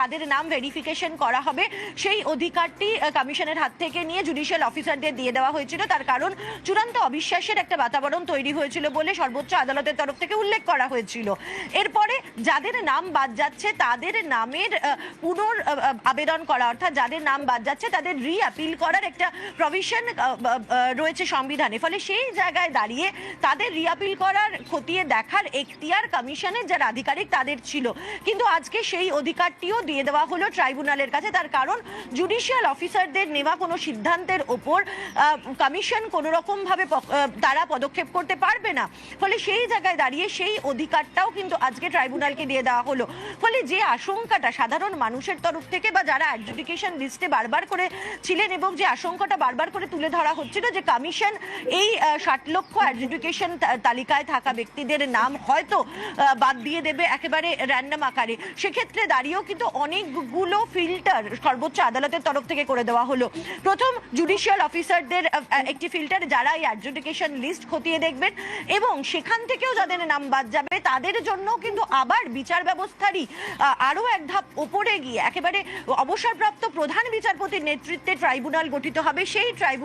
তাদের নাম ভেরিফিকেশন করা হবে সেই অধিকারটি কমিশনের হাত থেকে নিয়ে জুডিশিয়াল অফিসারদের দিয়ে দেওয়া হয়েছিল। তার কারণ চূড়ান্ত অবিশ্বাসের একটা বাতাবরণ তৈরি হয়েছিল বলে সর্বোচ্চ আদালতের তরফ থেকে উল্লেখ করা হয়েছিল। এরপরে যাদের নাম বাদ যাচ্ছে তাদের নামের পুনর আবেদন করা, অর্থাৎ যাদের নাম বাদ যাচ্ছে তাদের রিঅ্যাপিল করার একটা প্রভিশন রয়েছে সংবিধানে। ফলে সেই জায়গায় দাঁড়িয়ে তাদের রিঅ্যাপিল করার খতিয়ে দেখার এখতিয়ার কমিশনের যারা আধিকারিক তাদের ছিল, কিন্তু আজকে সেই অধিকারটিও দিয়ে দেওয়া হলো ট্রাইব্যুনালের কাছে। তার কারণ জুডিশিয়াল অফিসারদের নেওয়া কোনো সিদ্ধান্তের ওপর কমিশন কোনো রকম ভাবে তারা পদক্ষেপ করতে পারবে না। ফলে সেই জায়গায় দাঁড়িয়ে সেই অধিকারটাও কিন্তু আজকে ট্রাইব্যুনালকে দিয়ে দেওয়া হলো। ফলে যে আশঙ্কাটা সাধারণ মানুষের তরফ থেকে বা যারা অ্যাডজুডিকেশন লিস্টে বারবার করে ছিলেন এবং যে আশঙ্কাটা বারবার করে তুলে ধরা হচ্ছিল যে কমিশন এই 60 লক্ষ অ্যাডজুডিকেশন তালিকায় থাকা ব্যক্তিদের নাম হয়তো বাদ দিয়ে দেবে একেবারে র্যান্ডম আকারে, সেক্ষেত্রে দাঁড়িয়েও কিন্তু অনেকগুলো ফিল্টার সর্বোচ্চ আদালতের তরফ থেকে করে দেওয়া হলো। প্রথম জুডিশিয়াল অফিসারদের একটি ফিল্টার যারা এই অ্যাডজুডিকেশন লিস্ট খতিয়ে দেখবেন এবং সেখান থেকেও যাদের নাম বাদ যাবে তাদের জন্য কিন্তু আবার বিচার ব্যবস্থারই আরো এক ধাপ ওপরে গিয়ে একেবারে অবসরপ্রাপ্ত প্রধান বিচারপতির নেতৃত্বে ট্রাইব্যুনাল গঠিত হবে। সেই ট্রাইব্যুনাল